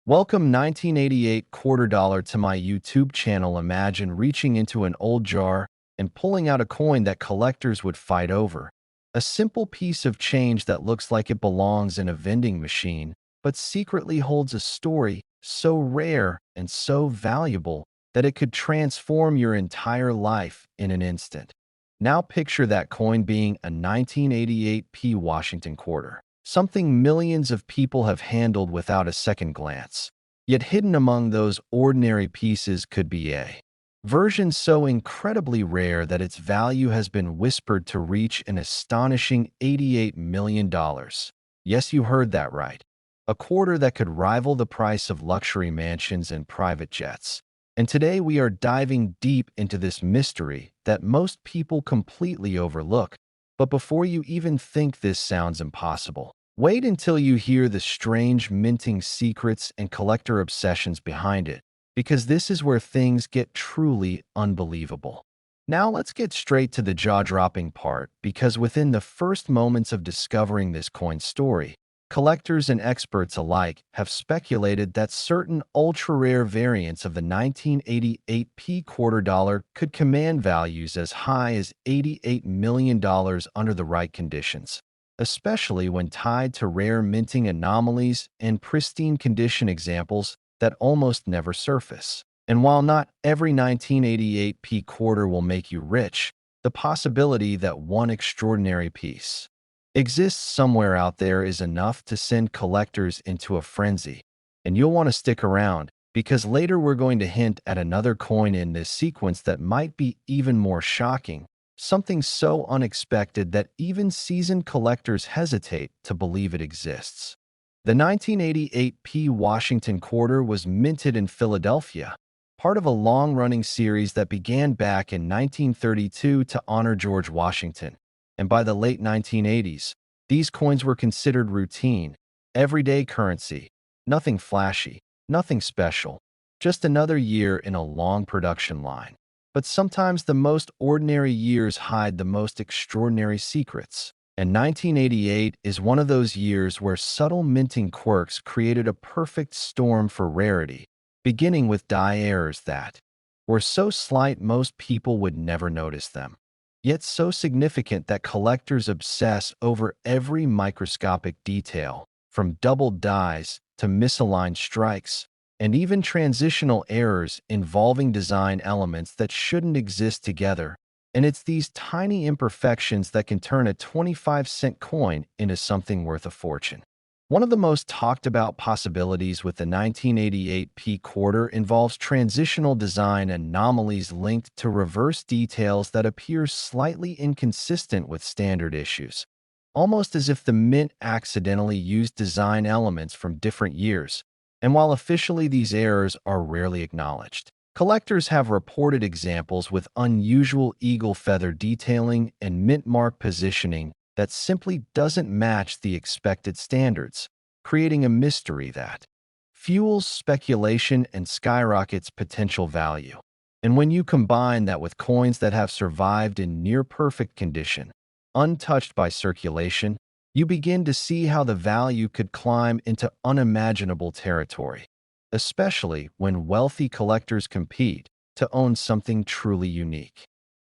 Welcome 1988 quarter dollar to my YouTube channel. Imagine reaching into an old jar and pulling out a coin that collectors would fight over. A simple piece of change that looks like it belongs in a vending machine, but secretly holds a story so rare and so valuable that it could transform your entire life in an instant. Now picture that coin being a 1988 P Washington quarter, something millions of people have handled without a second glance. Yet hidden among those ordinary pieces could be a version so incredibly rare that its value has been whispered to reach an astonishing $88 million. Yes, you heard that right. A quarter that could rival the price of luxury mansions and private jets. And today we are diving deep into this mystery that most people completely overlook. But before you even think this sounds impossible, wait until you hear the strange minting secrets and collector obsessions behind it, because this is where things get truly unbelievable. Now let's get straight to the jaw-dropping part, because within the first moments of discovering this coin story, collectors and experts alike have speculated that certain ultra-rare variants of the 1988 P quarter dollar could command values as high as $88 million under the right conditions, especially when tied to rare minting anomalies and pristine condition examples that almost never surface. And while not every 1988 P quarter will make you rich, the possibility that one extraordinary piece exists somewhere out there is enough to send collectors into a frenzy. And you'll want to stick around, because later we're going to hint at another coin in this sequence that might be even more shocking, something so unexpected that even seasoned collectors hesitate to believe it exists. The 1988 P Washington quarter was minted in Philadelphia, part of a long-running series that began back in 1932 to honor George Washington. And by the late 1980s, these coins were considered routine, everyday currency, nothing flashy, nothing special, just another year in a long production line. But sometimes the most ordinary years hide the most extraordinary secrets. And 1988 is one of those years where subtle minting quirks created a perfect storm for rarity, beginning with die errors that were so slight most people would never notice them, yet so significant that collectors obsess over every microscopic detail, from doubled dies to misaligned strikes, and even transitional errors involving design elements that shouldn't exist together. And it's these tiny imperfections that can turn a 25-cent coin into something worth a fortune. One of the most talked about possibilities with the 1988 P quarter involves transitional design anomalies linked to reverse details that appear slightly inconsistent with standard issues, almost as if the mint accidentally used design elements from different years. And while officially these errors are rarely acknowledged, collectors have reported examples with unusual eagle feather detailing and mint mark positioning that simply doesn't match the expected standards, creating a mystery that fuels speculation and skyrockets potential value. And when you combine that with coins that have survived in near-perfect condition, untouched by circulation, you begin to see how the value could climb into unimaginable territory, especially when wealthy collectors compete to own something truly unique.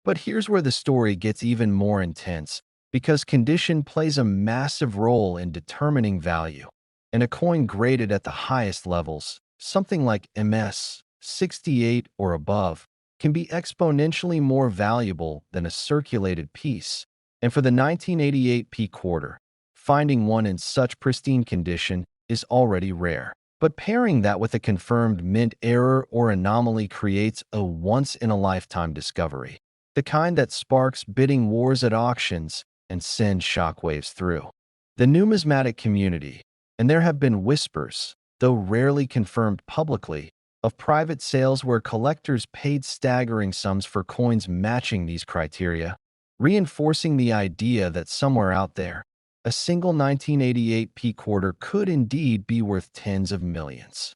But here's where the story gets even more intense, because condition plays a massive role in determining value. And a coin graded at the highest levels, something like MS 68 or above, can be exponentially more valuable than a circulated piece. And for the 1988 P quarter, finding one in such pristine condition is already rare. But pairing that with a confirmed mint error or anomaly creates a once-in-a-lifetime discovery, the kind that sparks bidding wars at auctions and sends shockwaves through the numismatic community. And there have been whispers, though rarely confirmed publicly, of private sales where collectors paid staggering sums for coins matching these criteria, reinforcing the idea that somewhere out there, a single 1988 P quarter could indeed be worth tens of millions.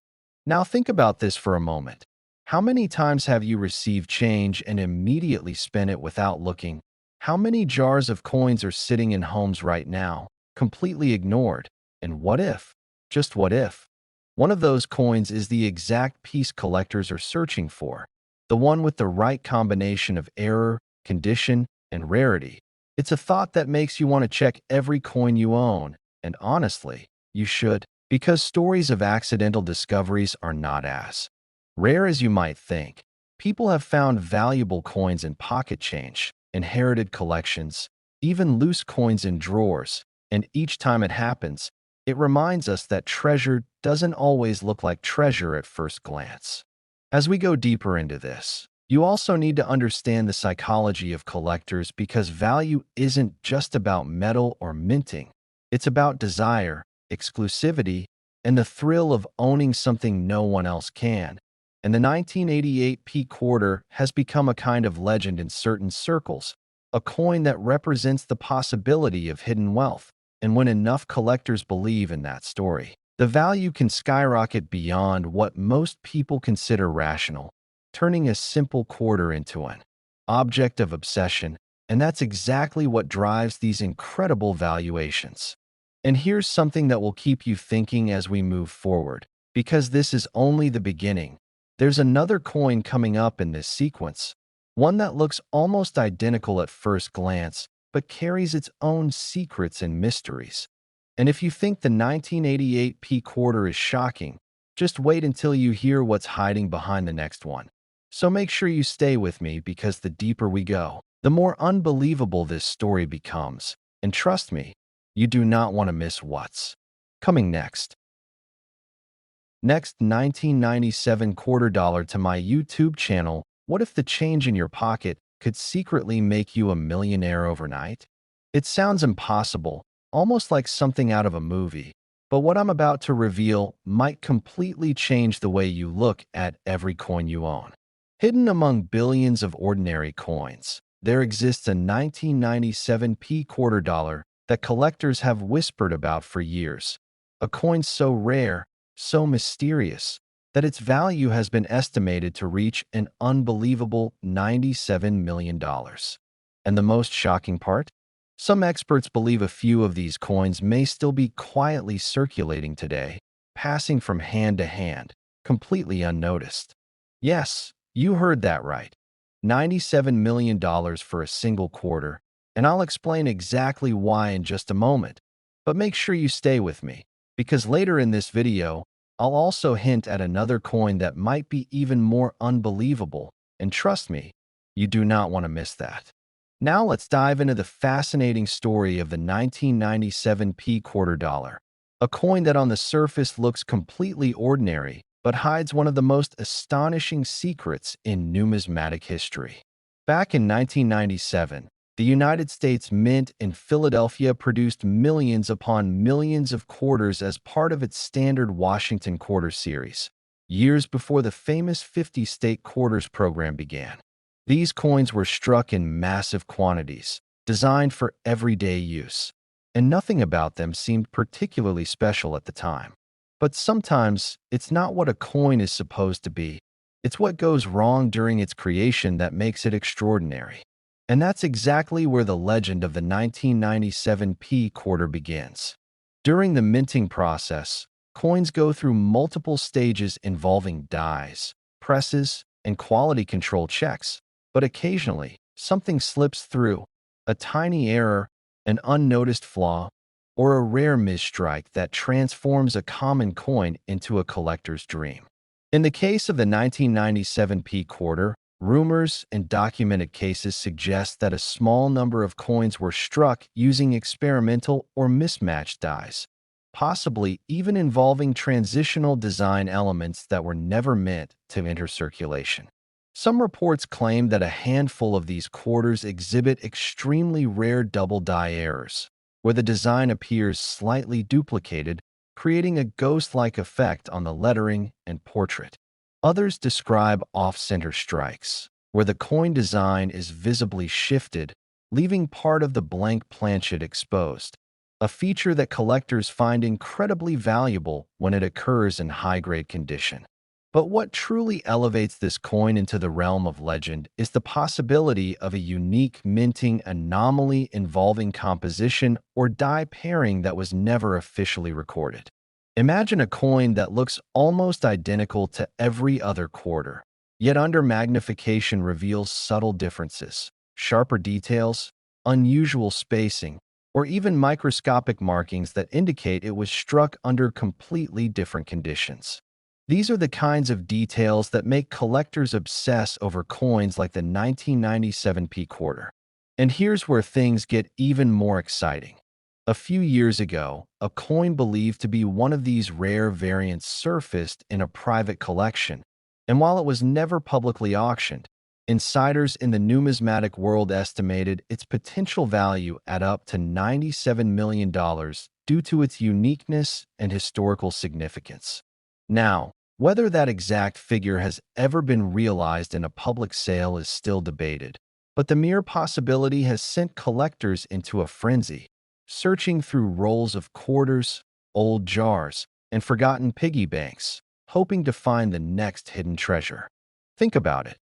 Now think about this for a moment. How many times have you received change and immediately spent it without looking? How many jars of coins are sitting in homes right now, completely ignored? And what if, just what if, One of those coins is the exact piece collectors are searching for, the one with the right combination of error, condition, and rarity. It's a thought that makes you want to check every coin you own, and honestly, you should, because stories of accidental discoveries are not as rare as you might think. People have found valuable coins in pocket change, inherited collections, even loose coins in drawers, and each time it happens, it reminds us that treasure doesn't always look like treasure at first glance. As we go deeper into this, you also need to understand the psychology of collectors because value isn't just about metal or minting. It's about desire, exclusivity, and the thrill of owning something no one else can. And the 1988 P quarter has become a kind of legend in certain circles, a coin that represents the possibility of hidden wealth. And when enough collectors believe in that story, the value can skyrocket beyond what most people consider rational, turning a simple quarter into an object of obsession. And that's exactly what drives these incredible valuations. And here's something that will keep you thinking as we move forward, because this is only the beginning. There's another coin coming up in this sequence, one that looks almost identical at first glance, but carries its own secrets and mysteries. And if you think the 1988 P quarter is shocking, just wait until you hear what's hiding behind the next one. So make sure you stay with me because the deeper we go, the more unbelievable this story becomes. And trust me, you do not want to miss what's coming next. Next, 1997 quarter dollar to my YouTube channel. What if the change in your pocket could secretly make you a millionaire overnight? It sounds impossible, almost like something out of a movie. But what I'm about to reveal might completely change the way you look at every coin you own. Hidden among billions of ordinary coins, there exists a 1997 P quarter dollar that collectors have whispered about for years. A coin so rare, so mysterious, that its value has been estimated to reach an unbelievable $97 million. And the most shocking part? Some experts believe a few of these coins may still be quietly circulating today, passing from hand to hand, completely unnoticed. Yes, you heard that right. $97 million for a single quarter, and I'll explain exactly why in just a moment. But make sure you stay with me, because later in this video, I'll also hint at another coin that might be even more unbelievable, and trust me, you do not want to miss that. Now let's dive into the fascinating story of the 1997 P quarter dollar, a coin that on the surface looks completely ordinary, but hides one of the most astonishing secrets in numismatic history. Back in 1997, the United States Mint in Philadelphia produced millions upon millions of quarters as part of its standard Washington quarter series, years before the famous 50-state quarters program began. These coins were struck in massive quantities, designed for everyday use, and nothing about them seemed particularly special at the time. But sometimes, it's not what a coin is supposed to be, it's what goes wrong during its creation that makes it extraordinary. And that's exactly where the legend of the 1997 P quarter begins. During the minting process, coins go through multiple stages involving dies, presses, and quality control checks. But occasionally, something slips through, a tiny error, an unnoticed flaw, or a rare misstrike that transforms a common coin into a collector's dream. In the case of the 1997 P quarter, rumors and documented cases suggest that a small number of coins were struck using experimental or mismatched dies, possibly even involving transitional design elements that were never meant to enter circulation. Some reports claim that a handful of these quarters exhibit extremely rare double die errors, where the design appears slightly duplicated, creating a ghost-like effect on the lettering and portrait. Others describe off-center strikes, where the coin design is visibly shifted, leaving part of the blank planchet exposed, a feature that collectors find incredibly valuable when it occurs in high-grade condition. But what truly elevates this coin into the realm of legend is the possibility of a unique minting anomaly involving composition or die pairing that was never officially recorded. Imagine a coin that looks almost identical to every other quarter, yet under magnification reveals subtle differences, sharper details, unusual spacing, or even microscopic markings that indicate it was struck under completely different conditions. These are the kinds of details that make collectors obsess over coins like the 1997p quarter. And here's where things get even more exciting. A few years ago, a coin believed to be one of these rare variants surfaced in a private collection, and while it was never publicly auctioned, insiders in the numismatic world estimated its potential value at up to $97 million due to its uniqueness and historical significance. Now, whether that exact figure has ever been realized in a public sale is still debated, but the mere possibility has sent collectors into a frenzy, searching through rolls of quarters, old jars, and forgotten piggy banks, hoping to find the next hidden treasure. Think about it.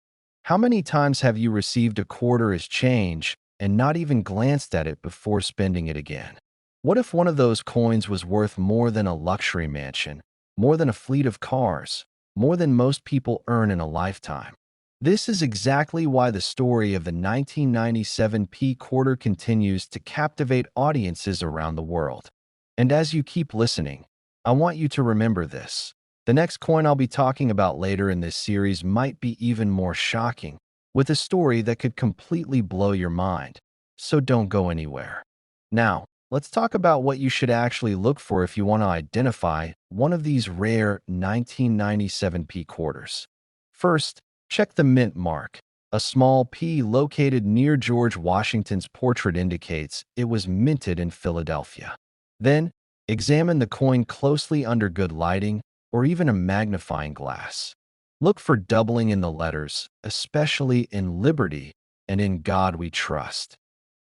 How many times have you received a quarter as change and not even glanced at it before spending it again? What if one of those coins was worth more than a luxury mansion, more than a fleet of cars, more than most people earn in a lifetime? This is exactly why the story of the 1997p quarter continues to captivate audiences around the world. And as you keep listening, I want you to remember this. The next coin I'll be talking about later in this series might be even more shocking, with a story that could completely blow your mind. So don't go anywhere. Now, let's talk about what you should actually look for if you want to identify one of these rare 1997p quarters. First, check the mint mark. A small P located near George Washington's portrait indicates it was minted in Philadelphia. Then, examine the coin closely under good lighting or even a magnifying glass. Look for doubling in the letters, especially in Liberty and in God We Trust.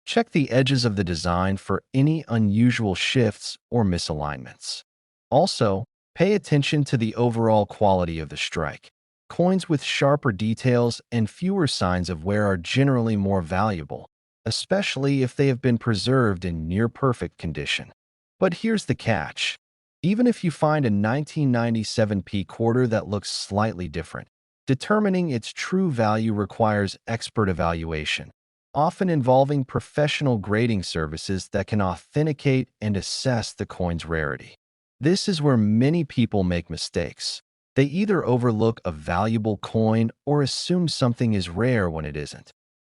Check the edges of the design for any unusual shifts or misalignments. Also, pay attention to the overall quality of the strike. Coins with sharper details and fewer signs of wear are generally more valuable, especially if they have been preserved in near-perfect condition. But here's the catch. Even if you find a 1997p quarter that looks slightly different, determining its true value requires expert evaluation, often involving professional grading services that can authenticate and assess the coin's rarity. This is where many people make mistakes. They either overlook a valuable coin or assume something is rare when it isn't.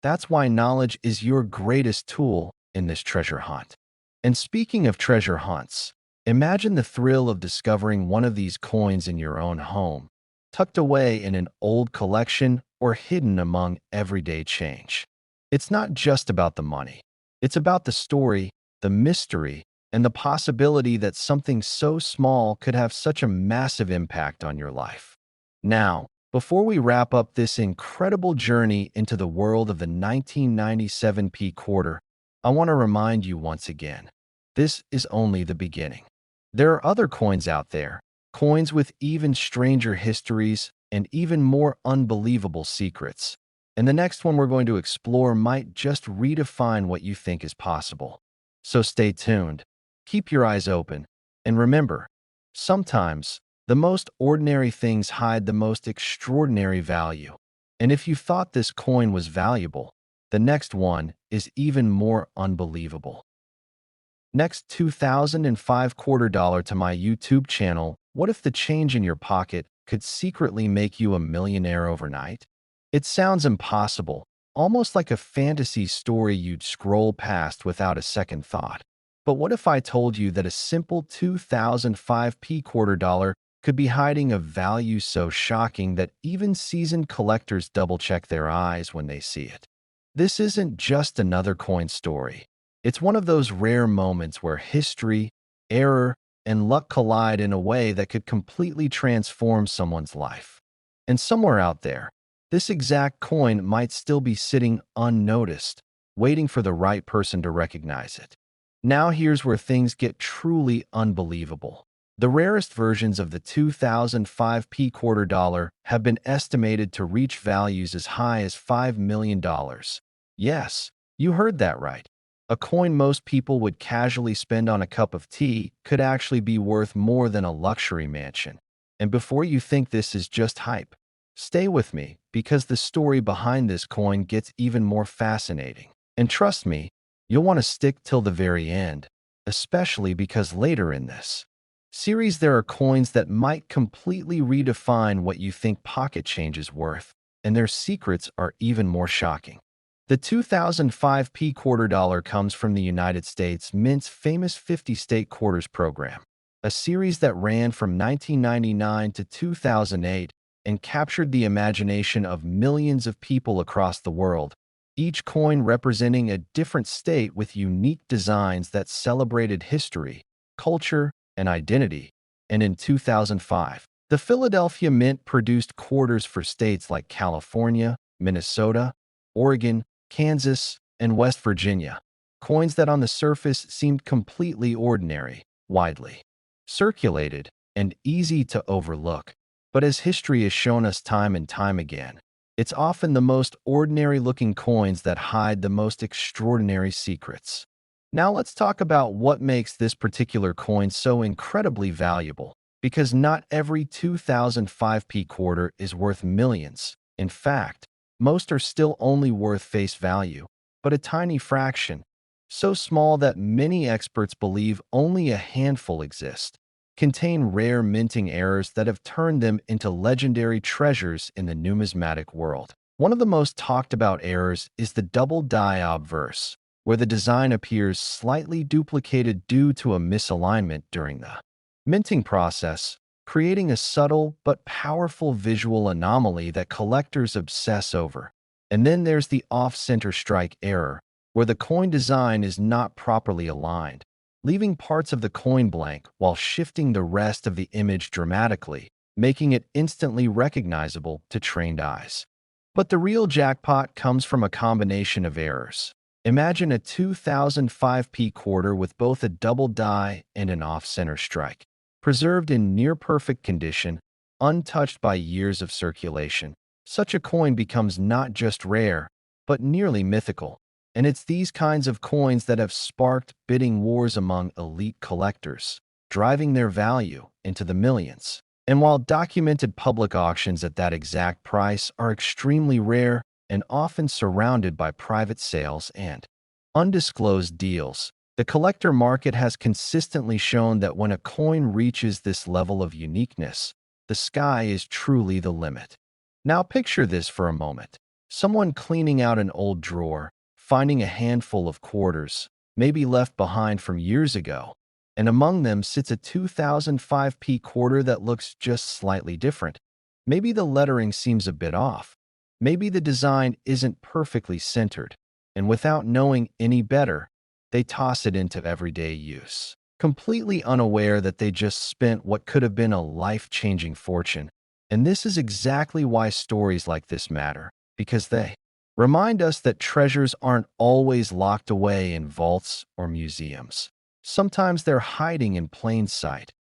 That's why knowledge is your greatest tool in this treasure hunt. And speaking of treasure hunts, imagine the thrill of discovering one of these coins in your own home, tucked away in an old collection or hidden among everyday change. It's not just about the money. It's about the story, the mystery, and the possibility that something so small could have such a massive impact on your life. Now, before we wrap up this incredible journey into the world of the 1997p quarter, I want to remind you once again, this is only the beginning. There are other coins out there, coins with even stranger histories and even more unbelievable secrets. And the next one we're going to explore might just redefine what you think is possible. So stay tuned, keep your eyes open, and remember, sometimes the most ordinary things hide the most extraordinary value. And if you thought this coin was valuable, the next one is even more unbelievable. Next, 2005 quarter dollar to my YouTube channel. What if the change in your pocket could secretly make you a millionaire overnight? It sounds impossible, almost like a fantasy story you'd scroll past without a second thought. But what if I told you that a simple 2005p quarter dollar could be hiding a value so shocking that even seasoned collectors double-check their eyes when they see it? This isn't just another coin story. It's one of those rare moments where history, error, and luck collide in a way that could completely transform someone's life. And somewhere out there, this exact coin might still be sitting unnoticed, waiting for the right person to recognize it. Now here's where things get truly unbelievable. The rarest versions of the 2005p quarter dollar have been estimated to reach values as high as $5 million. Yes, you heard that right. A coin most people would casually spend on a cup of tea could actually be worth more than a luxury mansion. And before you think this is just hype, stay with me because the story behind this coin gets even more fascinating. And trust me, you'll want to stick till the very end, especially because later in this series there are coins that might completely redefine what you think pocket change is worth, and their secrets are even more shocking. The 2005 quarter dollar comes from the United States Mint's famous 50 state quarters program, a series that ran from 1999 to 2008 and captured the imagination of millions of people across the world, each coin representing a different state with unique designs that celebrated history, culture, and identity. And in 2005, the Philadelphia Mint produced quarters for states like California, Minnesota, Oregon, Kansas, and West Virginia, coins that on the surface seemed completely ordinary, widely circulated, and easy to overlook. But as history has shown us time and time again, it's often the most ordinary-looking coins that hide the most extraordinary secrets. Now let's talk about what makes this particular coin so incredibly valuable, because not every 2005 quarter is worth millions. In fact, most are still only worth face value, but a tiny fraction, so small that many experts believe only a handful exist, contain rare minting errors that have turned them into legendary treasures in the numismatic world. One of the most talked about errors is the double die obverse, where the design appears slightly duplicated due to a misalignment during the minting process, creating a subtle but powerful visual anomaly that collectors obsess over. And then there's the off-center strike error, where the coin design is not properly aligned, leaving parts of the coin blank while shifting the rest of the image dramatically, making it instantly recognizable to trained eyes. But the real jackpot comes from a combination of errors. Imagine a 2005 quarter with both a double die and an off-center strike, preserved in near-perfect condition, untouched by years of circulation. Such a coin becomes not just rare, but nearly mythical. And it's these kinds of coins that have sparked bidding wars among elite collectors, driving their value into the millions. And while documented public auctions at that exact price are extremely rare and often surrounded by private sales and undisclosed deals, the collector market has consistently shown that when a coin reaches this level of uniqueness, the sky is truly the limit. Now picture this for a moment. Someone cleaning out an old drawer, finding a handful of quarters, maybe left behind from years ago, and among them sits a 2005 quarter that looks just slightly different. Maybe the lettering seems a bit off. Maybe the design isn't perfectly centered, and without knowing any better, they toss it into everyday use, completely unaware that they just spent what could have been a life-changing fortune. And this is exactly why stories like this matter, because they remind us that treasures aren't always locked away in vaults or museums. Sometimes they're hiding in plain sight,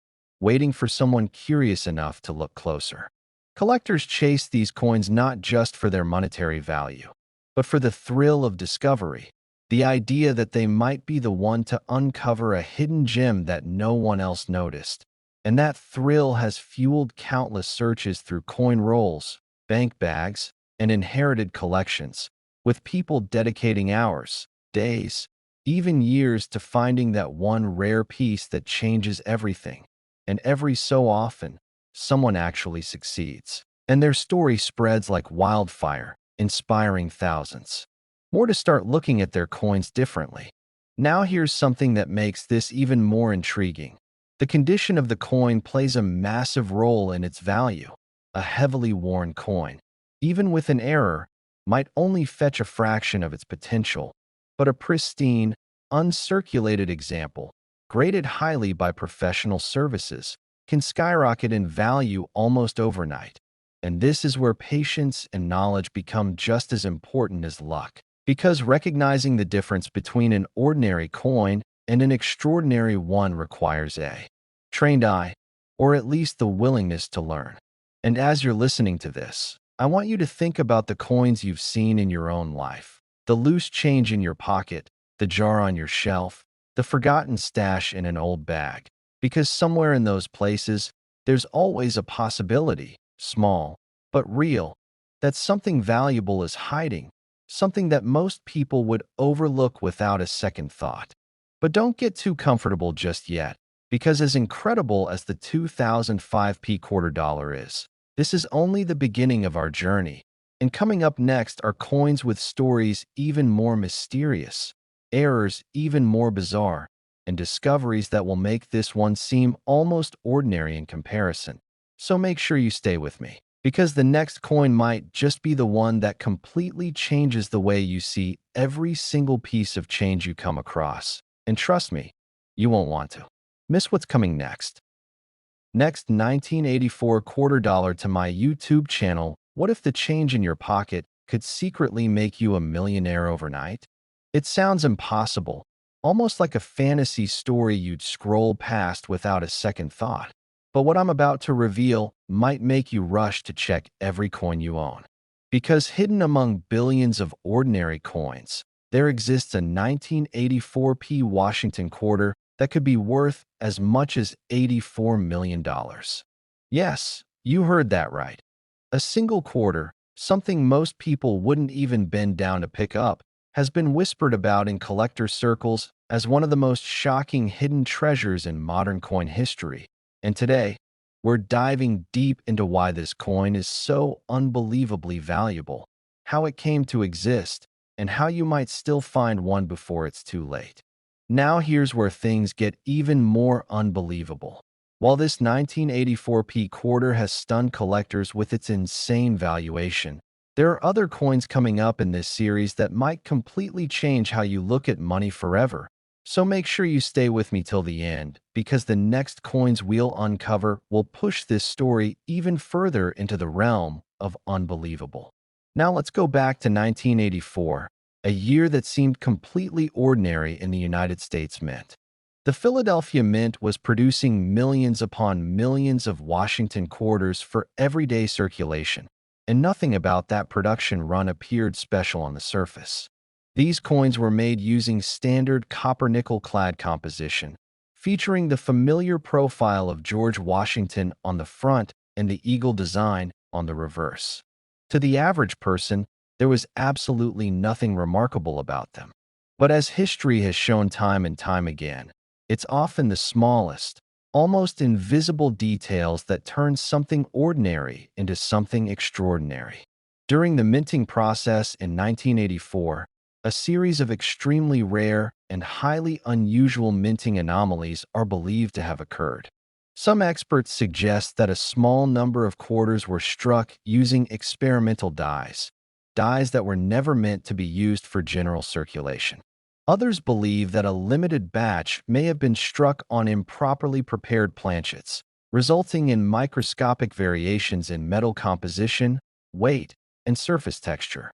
waiting for someone curious enough to look closer. Collectors chase these coins not just for their monetary value, but for the thrill of discovery, the idea that they might be the one to uncover a hidden gem that no one else noticed. And that thrill has fueled countless searches through coin rolls, bank bags, and inherited collections, with people dedicating hours, days, even years to finding that one rare piece that changes everything. And every so often, someone actually succeeds. And their story spreads like wildfire, inspiring thousands more to start looking at their coins differently. Now here's something that makes this even more intriguing. The condition of the coin plays a massive role in its value. A heavily worn coin, even with an error, might only fetch a fraction of its potential, but a pristine, uncirculated example, graded highly by professional services, can skyrocket in value almost overnight. And this is where patience and knowledge become just as important as luck, because recognizing the difference between an ordinary coin and an extraordinary one requires a trained eye, or at least the willingness to learn. And as you're listening to this, I want you to think about the coins you've seen in your own life, the loose change in your pocket, the jar on your shelf, the forgotten stash in an old bag. Because somewhere in those places, there's always a possibility, small but real, that something valuable is hiding, something that most people would overlook without a second thought. But don't get too comfortable just yet, because as incredible as the 2005p quarter dollar is, this is only the beginning of our journey. And coming up next are coins with stories even more mysterious, errors even more bizarre, and discoveries that will make this one seem almost ordinary in comparison. So make sure you stay with me, because the next coin might just be the one that completely changes the way you see every single piece of change you come across. And trust me, you won't want to miss what's coming next. Next, 1984 quarter dollar to my YouTube channel. What if the change in your pocket could secretly make you a millionaire overnight? It sounds impossible, almost like a fantasy story you'd scroll past without a second thought. But what I'm about to reveal might make you rush to check every coin you own. Because hidden among billions of ordinary coins, there exists a 1984p Washington quarter that could be worth as much as $84 million. Yes, you heard that right. A single quarter, something most people wouldn't even bend down to pick up, has been whispered about in collector circles as one of the most shocking hidden treasures in modern coin history. And today, we're diving deep into why this coin is so unbelievably valuable, how it came to exist, and how you might still find one before it's too late. Now here's where things get even more unbelievable. While this 1984p quarter has stunned collectors with its insane valuation, there are other coins coming up in this series that might completely change how you look at money forever. So make sure you stay with me till the end, because the next coins we'll uncover will push this story even further into the realm of unbelievable. Now let's go back to 1984, a year that seemed completely ordinary in the United States Mint. The Philadelphia Mint was producing millions upon millions of Washington quarters for everyday circulation, and nothing about that production run appeared special on the surface. These coins were made using standard copper-nickel clad composition, featuring the familiar profile of George Washington on the front and the eagle design on the reverse. To the average person, there was absolutely nothing remarkable about them. But as history has shown time and time again, it's often the smallest, almost invisible details that turn something ordinary into something extraordinary. During the minting process in 1984, a series of extremely rare and highly unusual minting anomalies are believed to have occurred. Some experts suggest that a small number of quarters were struck using experimental dies that were never meant to be used for general circulation. Others believe that a limited batch may have been struck on improperly prepared planchets, resulting in microscopic variations in metal composition, weight, and surface texture.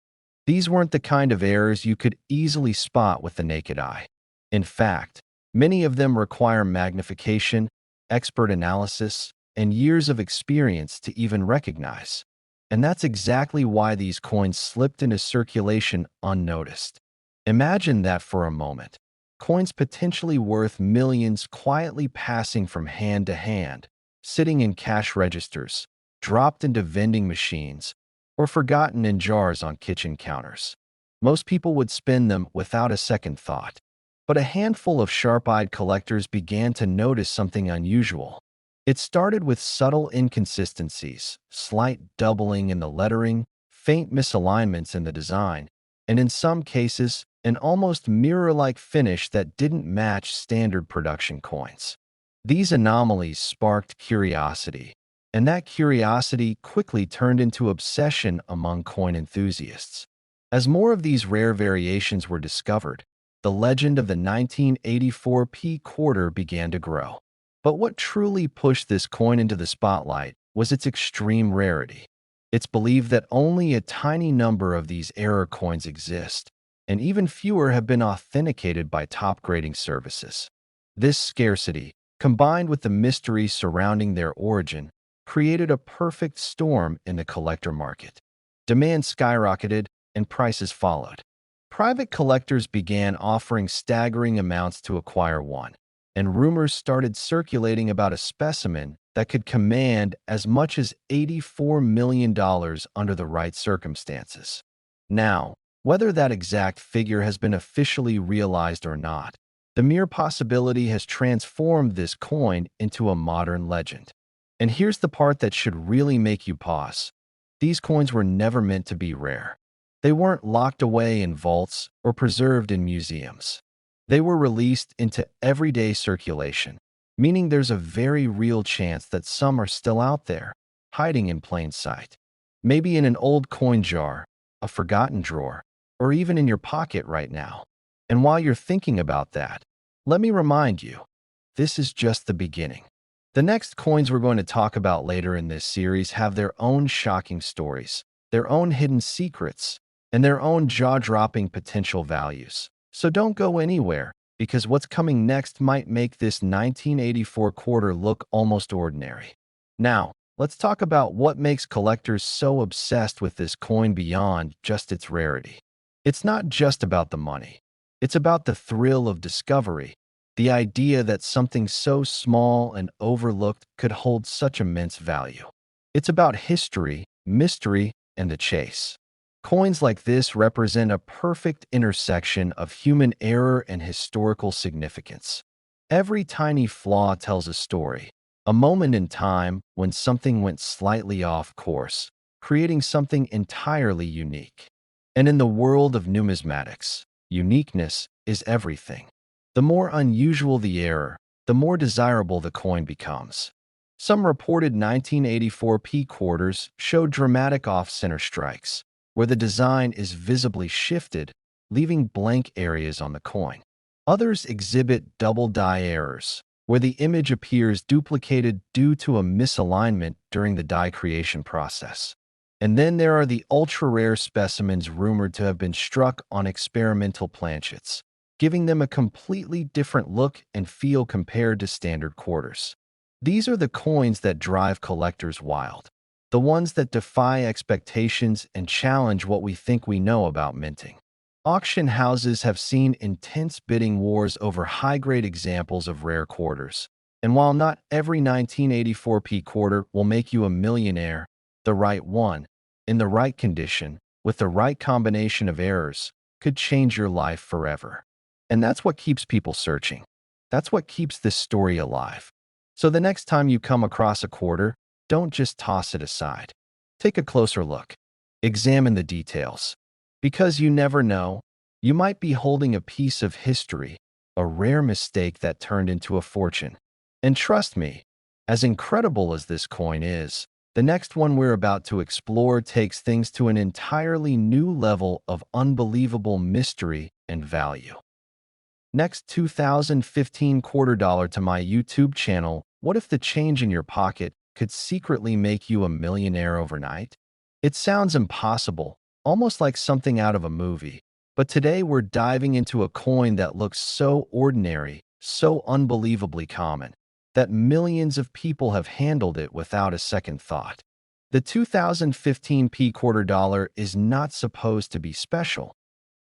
These weren't the kind of errors you could easily spot with the naked eye. In fact, many of them require magnification, expert analysis, and years of experience to even recognize. And that's exactly why these coins slipped into circulation unnoticed. Imagine that for a moment. Coins potentially worth millions quietly passing from hand to hand, sitting in cash registers, dropped into vending machines, or forgotten in jars on kitchen counters. Most people would spend them without a second thought. But a handful of sharp-eyed collectors began to notice something unusual. It started with subtle inconsistencies, slight doubling in the lettering, faint misalignments in the design, and in some cases, an almost mirror-like finish that didn't match standard production coins. These anomalies sparked curiosity, and that curiosity quickly turned into obsession among coin enthusiasts. As more of these rare variations were discovered, the legend of the 1984p quarter began to grow. But what truly pushed this coin into the spotlight was its extreme rarity. It's believed that only a tiny number of these error coins exist, and even fewer have been authenticated by top-grading services. This scarcity, combined with the mystery surrounding their origin, created a perfect storm in the collector market. Demand skyrocketed, and prices followed. Private collectors began offering staggering amounts to acquire one, and rumors started circulating about a specimen that could command as much as $84 million under the right circumstances. Now, whether that exact figure has been officially realized or not, the mere possibility has transformed this coin into a modern legend. And here's the part that should really make you pause. These coins were never meant to be rare. They weren't locked away in vaults or preserved in museums. They were released into everyday circulation, meaning there's a very real chance that some are still out there, hiding in plain sight. Maybe in an old coin jar, a forgotten drawer, or even in your pocket right now. And while you're thinking about that, let me remind you, this is just the beginning. The next coins we're going to talk about later in this series have their own shocking stories, their oin hidden secrets, and their own jaw-dropping potential values. So don't go anywhere, because what's coming next might make this 1984 quarter look almost ordinary. Now, let's talk about what makes collectors so obsessed with this coin beyond just its rarity. It's not just about the money. It's about the thrill of discovery, the idea that something so small and overlooked could hold such immense value. It's about history, mystery, and the chase. Coins like this represent a perfect intersection of human error and historical significance. Every tiny flaw tells a story, a moment in time when something went slightly off course, creating something entirely unique. And in the world of numismatics, uniqueness is everything. The more unusual the error, the more desirable the coin becomes. Some reported 1984 P quarters showed dramatic off-center strikes, where the design is visibly shifted, leaving blank areas on the coin. Others exhibit double die errors, where the image appears duplicated due to a misalignment during the die creation process. And then there are the ultra-rare specimens rumored to have been struck on experimental planchets, giving them a completely different look and feel compared to standard quarters. These are the coins that drive collectors wild, the ones that defy expectations and challenge what we think we know about minting. Auction houses have seen intense bidding wars over high-grade examples of rare quarters. And while not every 1984 P quarter will make you a millionaire, the right one, in the right condition, with the right combination of errors, could change your life forever. And that's what keeps people searching. That's what keeps this story alive. So the next time you come across a quarter, don't just toss it aside. Take a closer look. Examine the details. Because you never know, you might be holding a piece of history, a rare mistake that turned into a fortune. And trust me, as incredible as this coin is, the next one we're about to explore takes things to an entirely new level of unbelievable mystery and value. Next, 2015 quarter dollar to my YouTube channel. What if the change in your pocket could secretly make you a millionaire overnight? It sounds impossible, almost like something out of a movie. But today we're diving into a coin that looks so ordinary, so unbelievably common, that millions of people have handled it without a second thought. The 2015 P quarter dollar is not supposed to be special.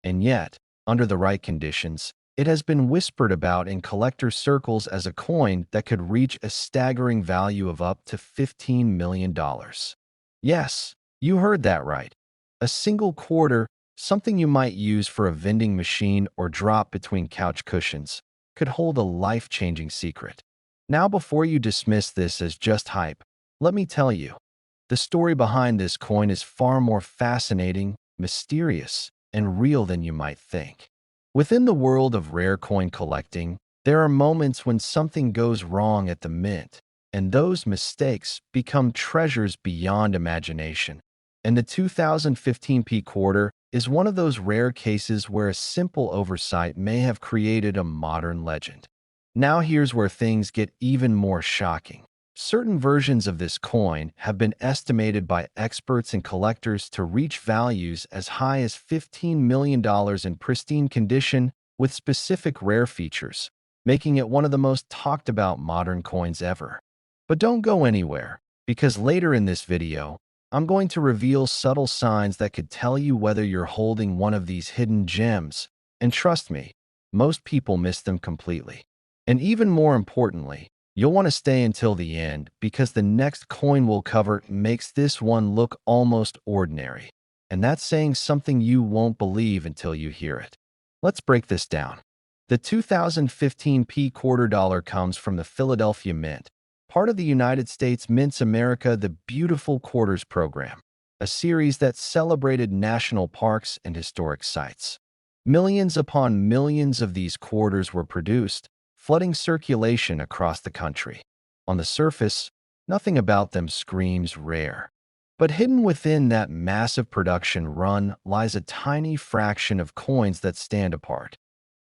And yet, under the right conditions, it has been whispered about in collector circles as a coin that could reach a staggering value of up to $15 million. Yes, you heard that right. A single quarter, something you might use for a vending machine or drop between couch cushions, could hold a life-changing secret. Now, before you dismiss this as just hype, let me tell you, the story behind this coin is far more fascinating, mysterious, and real than you might think. Within the world of rare coin collecting, there are moments when something goes wrong at the mint, and those mistakes become treasures beyond imagination. And the 2015 P quarter is one of those rare cases where a simple oversight may have created a modern legend. Now here's where things get even more shocking. Certain versions of this coin have been estimated by experts and collectors to reach values as high as $15 million in pristine condition with specific rare features, making it one of the most talked about modern coins ever. But don't go anywhere, because later in this video, I'm going to reveal subtle signs that could tell you whether you're holding one of these hidden gems. And trust me, most people miss them completely. And even more importantly, you'll want to stay until the end because the next coin we'll cover makes this one look almost ordinary. And that's saying something you won't believe until you hear it. Let's break this down. The 2015 quarter dollar comes from the Philadelphia Mint, part of the United States Mint's America the Beautiful Quarters program, a series that celebrated national parks and historic sites. Millions upon millions of these quarters were produced, flooding circulation across the country. On the surface, nothing about them screams rare. But hidden within that massive production run lies a tiny fraction of coins that stand apart.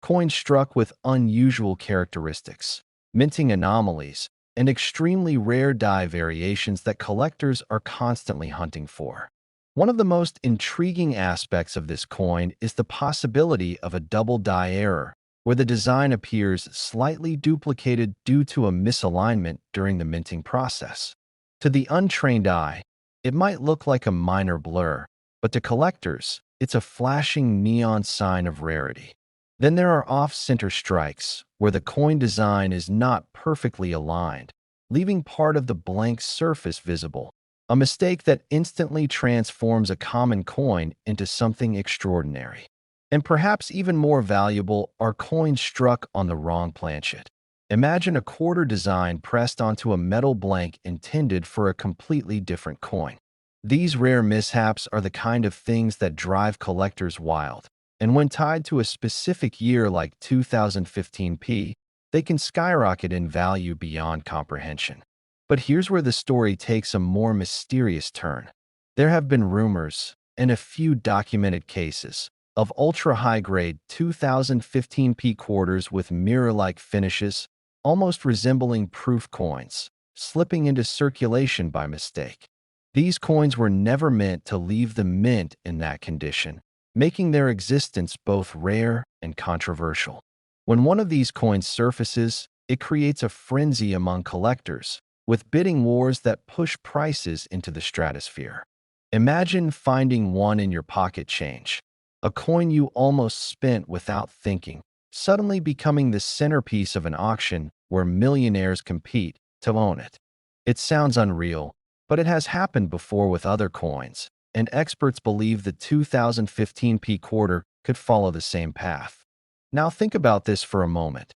Coins struck with unusual characteristics, minting anomalies, and extremely rare die variations that collectors are constantly hunting for. One of the most intriguing aspects of this coin is the possibility of a double die error, where the design appears slightly duplicated due to a misalignment during the minting process. To the untrained eye, it might look like a minor blur, but to collectors, it's a flashing neon sign of rarity. Then there are off-center strikes, where the coin design is not perfectly aligned, leaving part of the blank surface visible, a mistake that instantly transforms a common coin into something extraordinary. And perhaps even more valuable are coins struck on the wrong planchet. Imagine a quarter design pressed onto a metal blank intended for a completely different coin. These rare mishaps are the kind of things that drive collectors wild. And when tied to a specific year like 2015, they can skyrocket in value beyond comprehension. But here's where the story takes a more mysterious turn. There have been rumors, and a few documented cases, of ultra-high-grade 2015 quarters with mirror-like finishes, almost resembling proof coins, slipping into circulation by mistake. These coins were never meant to leave the mint in that condition, making their existence both rare and controversial. When one of these coins surfaces, it creates a frenzy among collectors, with bidding wars that push prices into the stratosphere. Imagine finding one in your pocket change, a coin you almost spent without thinking, suddenly becoming the centerpiece of an auction where millionaires compete to own it. It sounds unreal, but it has happened before with other coins, and experts believe the 2015 quarter could follow the same path. Now think about this for a moment.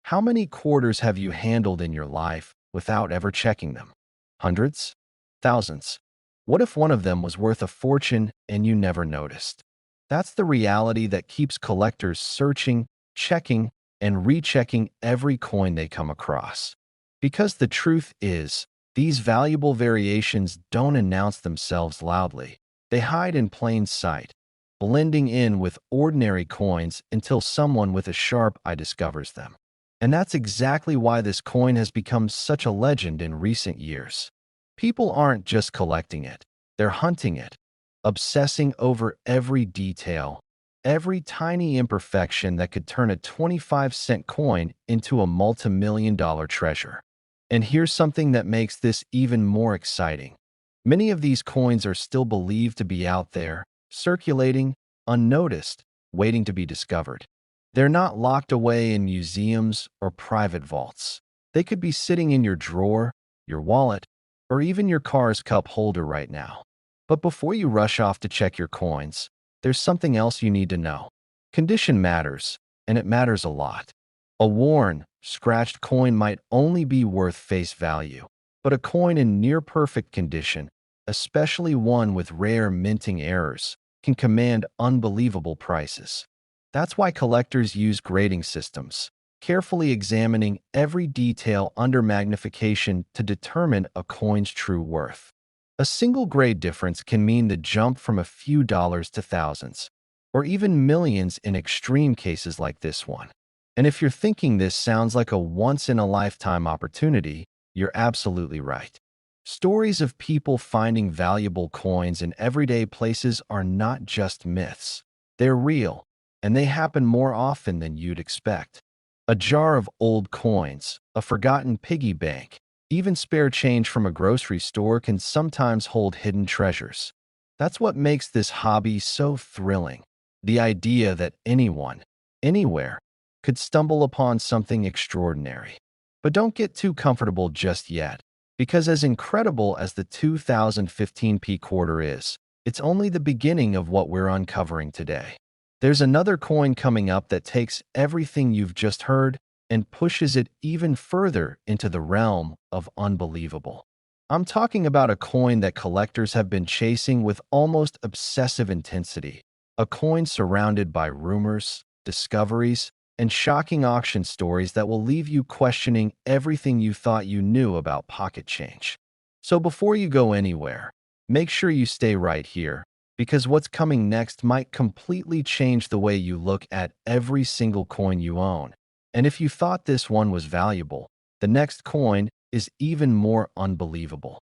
How many quarters have you handled in your life without ever checking them? Hundreds? Thousands? What if one of them was worth a fortune and you never noticed? That's the reality that keeps collectors searching, checking, and rechecking every coin they come across. Because the truth is, these valuable variations don't announce themselves loudly. They hide in plain sight, blending in with ordinary coins until someone with a sharp eye discovers them. And that's exactly why this coin has become such a legend in recent years. People aren't just collecting it, they're hunting it, obsessing over every detail, every tiny imperfection that could turn a 25-cent coin into a multi-million-dollar treasure. And here's something that makes this even more exciting. Many of these coins are still believed to be out there, circulating, unnoticed, waiting to be discovered. They're not locked away in museums or private vaults. They could be sitting in your drawer, your wallet, or even your car's cup holder right now. But before you rush off to check your coins, there's something else you need to know. Condition matters, and it matters a lot. A worn, scratched coin might only be worth face value, but a coin in near-perfect condition, especially one with rare minting errors, can command unbelievable prices. That's why collectors use grading systems, carefully examining every detail under magnification to determine a coin's true worth. A single grade difference can mean the jump from a few dollars to thousands, or even millions in extreme cases like this one. And if you're thinking this sounds like a once-in-a-lifetime opportunity, you're absolutely right. Stories of people finding valuable coins in everyday places are not just myths. They're real, and they happen more often than you'd expect. A jar of old coins, a forgotten piggy bank, Even spare change from a grocery store can sometimes hold hidden treasures. That's what makes this hobby so thrilling. The idea that anyone, anywhere, could stumble upon something extraordinary. But don't get too comfortable just yet, because as incredible as the 2015p quarter is, it's only the beginning of what we're uncovering today. There's another coin coming up that takes everything you've just heard and pushes it even further into the realm of unbelievable. I'm talking about a coin that collectors have been chasing with almost obsessive intensity, a coin surrounded by rumors, discoveries, and shocking auction stories that will leave you questioning everything you thought you knew about pocket change. So before you go anywhere, make sure you stay right here, because what's coming next might completely change the way you look at every single coin you own. And if you thought this one was valuable, the next coin is even more unbelievable.